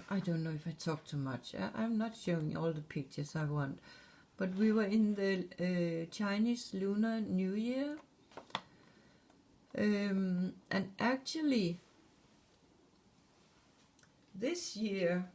I don't know if I talk too much. I'm not showing all the pictures I want. But we were in the Chinese Lunar New Year. And actually, this year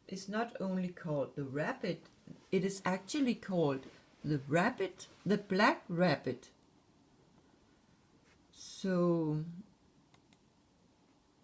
is not only called the rabbit, it is actually called the rabbit, the black rabbit. So,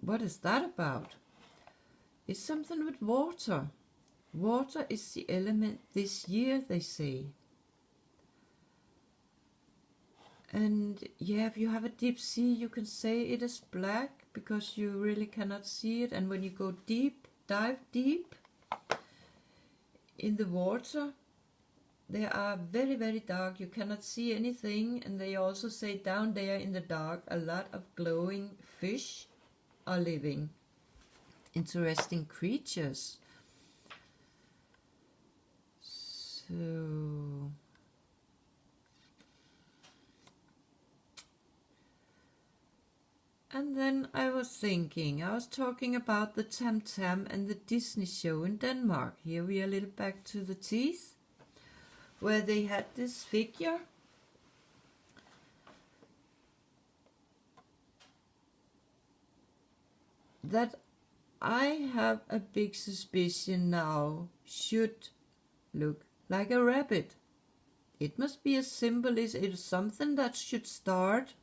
what is that about? It's something with water. Water is the element this year, they say. And yeah, if you have a deep sea, you can say it is black because you really cannot see it. And when you go deep, dive deep in the water, they are very, very dark. You cannot see anything. And they also say down there in the dark, a lot of glowing fish are living. Interesting creatures. So, and then I was talking about the Tam Tam and the Disney show in Denmark. Here we are a little back to the teeth, where they had this figure. That I have a big suspicion now should look like a rabbit. It must be a symbol, it is something that should start.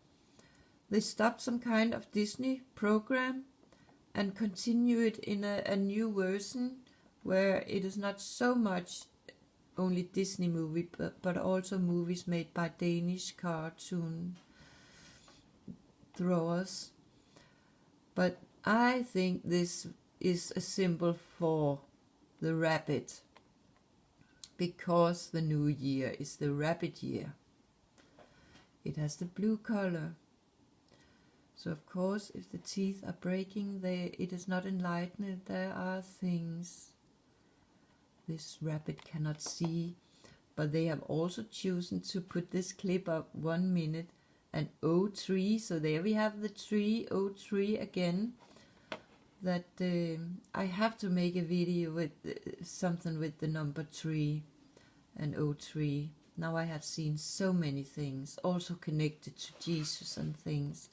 They stop some kind of Disney program and continue it in a new version where it is not so much only Disney movie but also movies made by Danish cartoon drawers. But I think this is a symbol for the rabbit, because the new year is the rabbit year. It has the blue color. So of course, if the teeth are breaking, it is not enlightened. There are things this rabbit cannot see. But they have also chosen to put this clip up 1 minute and 03. So there we have the 303 again. That I have to make a video with something with the number 3 and 03. Now I have seen so many things, also connected to Jesus and things.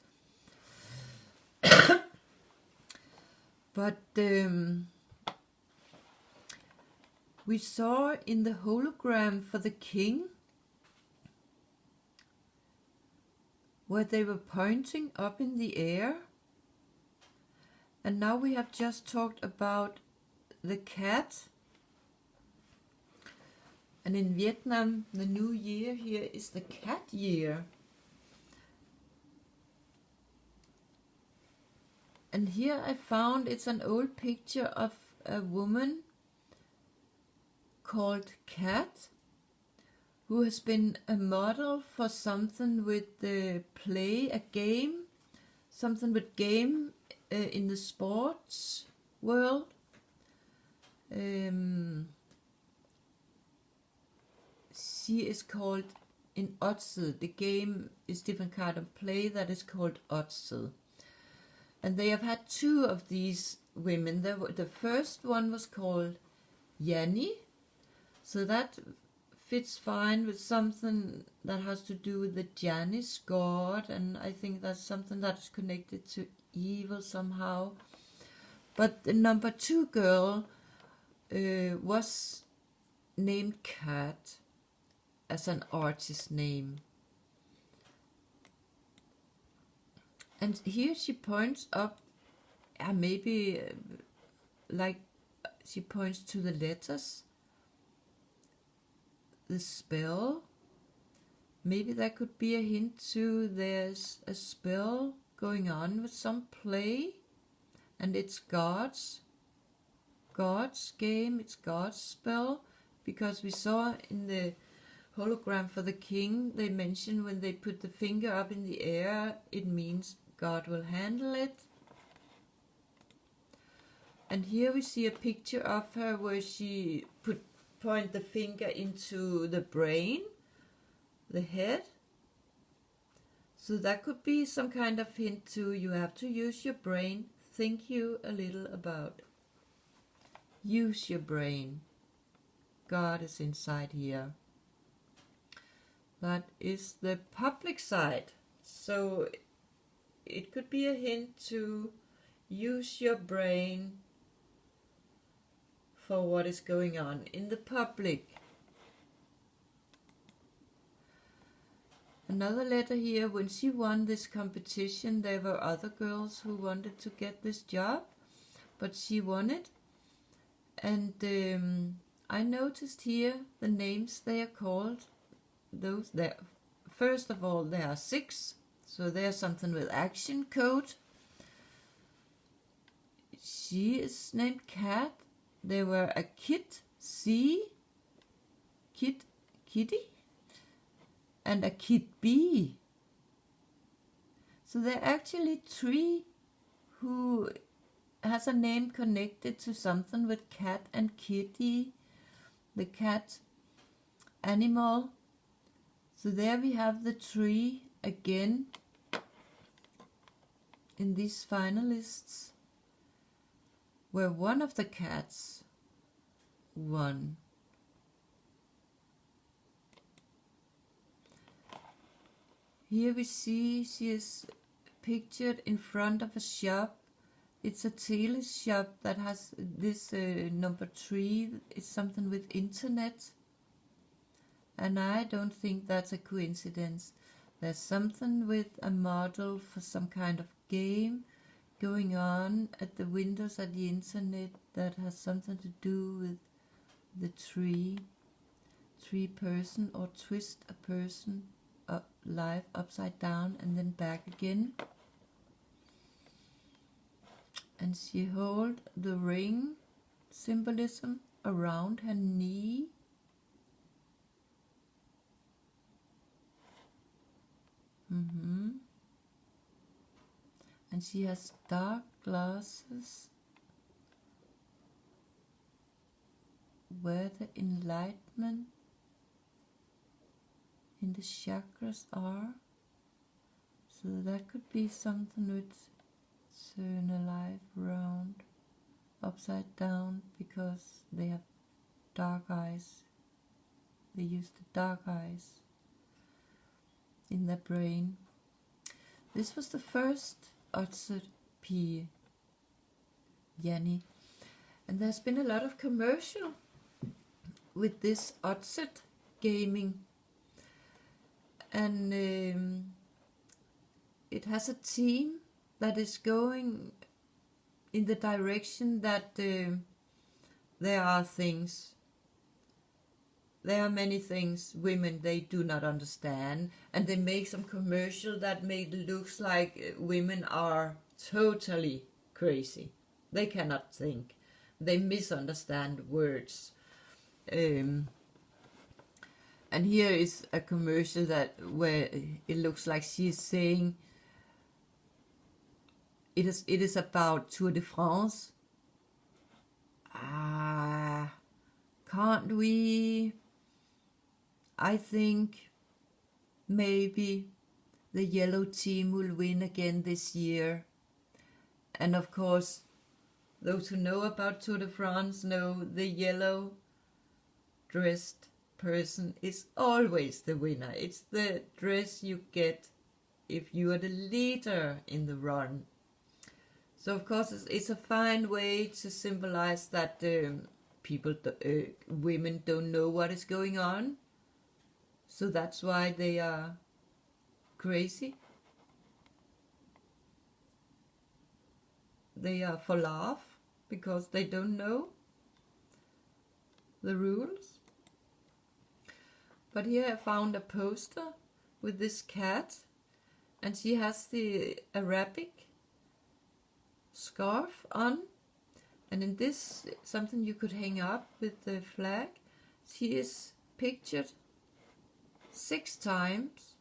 But we saw in the hologram for the king where they were pointing up in the air. And now we have just talked about the cat. And in Vietnam, the new year here is the cat year. And here I found it's an old picture of a woman called Cat, who has been a model for something with the play, a game, something with game in the sports world. She is called in Oddsed. The game is different kind of play that is called Oddsed. And they have had 2 of these women. The first one was called Yanni. So that fits fine with something that has to do with the Janus god. And I think that's something that is connected to evil somehow. But the number 2 girl was named Cat as an artist name. And here she points up, maybe like she points to the letters, the spell. Maybe that could be a hint to there's a spell going on with some play, and it's God's game, it's God's spell, because we saw in the hologram for the king, they mentioned when they put the finger up in the air, it means God will handle it. And here we see a picture of her where she point the finger into the brain, the head. So that could be some kind of hint to you have to use your brain, think you a little about use your brain. God is inside here. That is the public side. So it could be a hint to use your brain for what is going on in the public. Another letter here, when she won this competition, there were other girls who wanted to get this job, but she won it. And I noticed here the names they are called. Those there. First of all, there are 6, so there's something with action code. She is named Cat. There were a Kit C, Kitty, and a Kit B. So there are actually 3 who has a name connected to something with cat and kitty, the cat animal. So there we have the 3 again in these finalists, where one of the cats won. Here we see she is pictured in front of a shop. It's a tailor shop that has this number 3. It's something with internet. And I don't think that's a coincidence. There's something with a model for some kind of game going on at the windows at the internet that has something to do with the three person, or twist a person up, live upside down and then back again. And she hold the ring symbolism around her knee. And she has dark glasses where the enlightenment in the chakras are. So that could be something with turn alive round, upside down, because they have dark eyes. They use the dark eyes in their brain. This was the first Otset P. Yanni. And there's been a lot of commercial with this Otset gaming. And it has a team that is going in the direction that there are things. There are many things women, they do not understand, and they make some commercial that make it looks like women are totally crazy. They cannot think. They misunderstand words. And here is a commercial where it looks like she's saying it is about Tour de France. Can't we? I think maybe the yellow team will win again this year. And of course, those who know about Tour de France know the yellow dressed person is always the winner. It's the dress you get if you are the leader in the run. So of course it's a fine way to symbolize that women don't know what is going on. So that's why they are crazy. They are for laugh because they don't know the rules. But here I found a poster with this cat, and she has the Arabic scarf on, and in this something you could hang up with the flag. She is pictured 6 times.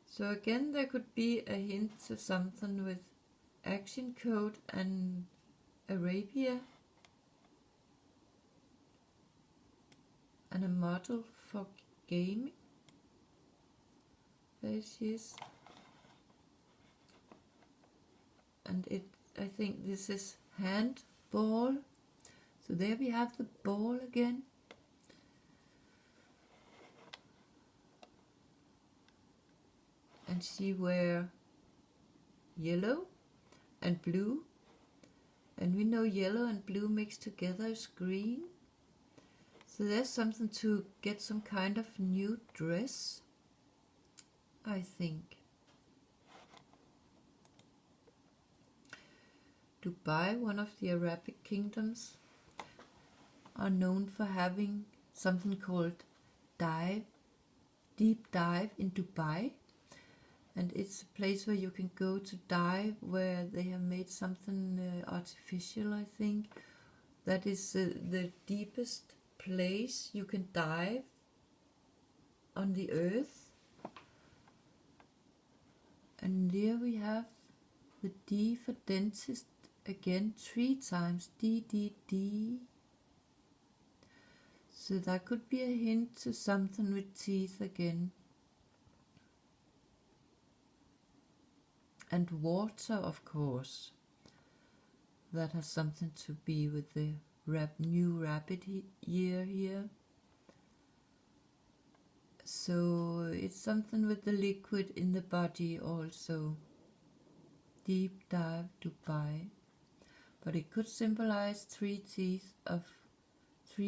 So again there could be a hint to something with action code and Arabia, and a model for gaming. There she is. And I think this is handball. So there we have the ball again. And she wear yellow and blue. And we know yellow and blue mixed together is green. So there's something to get some kind of new dress, I think. Dubai, one of the Arabic kingdoms, are known for having something called deep dive in Dubai. And it's a place where you can go to dive, where they have made something artificial, I think. That is the deepest place you can dive on the earth. And there we have the D for dentist again, 3 times, D, D, D. So that could be a hint to something with teeth again. And water, of course. That has something to be with the new rabbit year here. So it's something with the liquid in the body also. Deep dive Dubai. But it could symbolize 3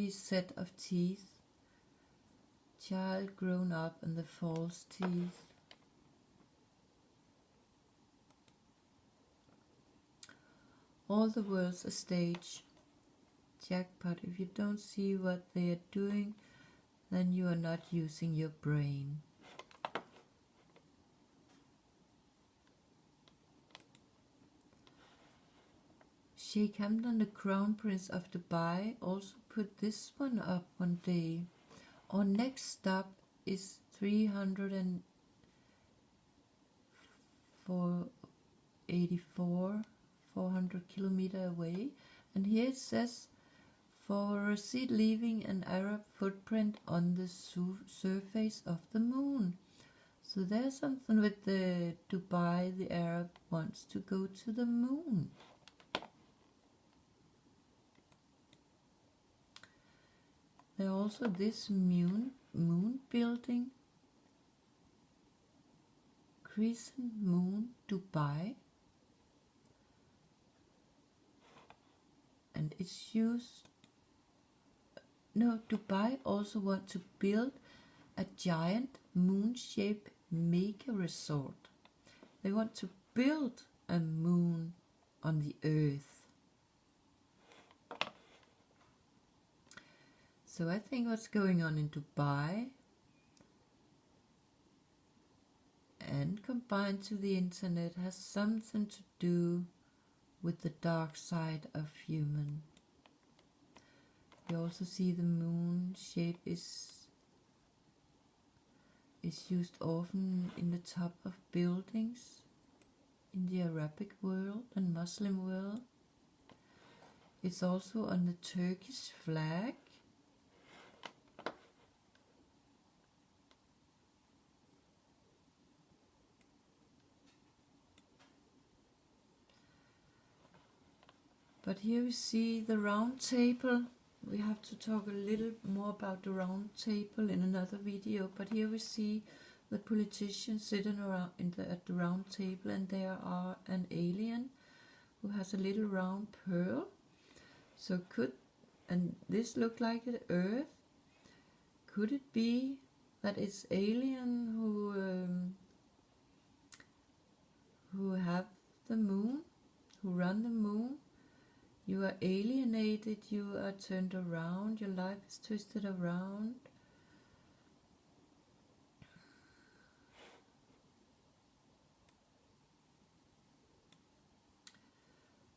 set of teeth. Child grown up and the false teeth. All the world's a stage. Jackpot. If you don't see what they are doing, then you are not using your brain. Sheikh Hamdan, the Crown Prince of Dubai, also put this one up one day. Our next stop is 400 kilometers away, and here it says, for a receipt leaving an Arab footprint on the surface of the moon. So there's something with the Dubai, the Arab wants to go to the moon. There's also this moon building, Crescent Moon, Dubai. And it's used. No, Dubai also want to build a giant moon-shaped mega resort. They want to build a moon on the earth. So I think what's going on in Dubai and combined to the internet has something to do with the dark side of human. You also see the moon shape is used often in the top of buildings in the Arabic world and Muslim world. It's also on the Turkish flag. But here we see the round table. We have to talk a little more about the round table in another video, but here we see the politicians sitting around at the round table, and there are an alien who has a little round pearl. So and this look like the Earth. Could it be that it's alien who have the moon, who run the moon? You are alienated, you are turned around, your life is twisted around.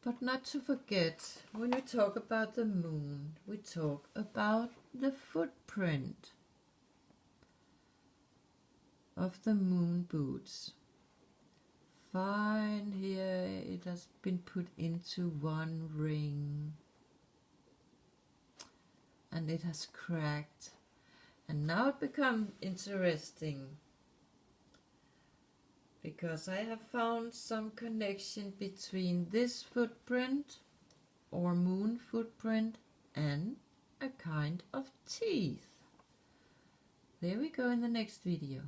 But not to forget, when we talk about the moon, we talk about the footprint of the moon boots. Fine, here it has been put into one ring and it has cracked, and now it becomes interesting because I have found some connection between this footprint or moon footprint and a kind of teeth. There we go in the next video.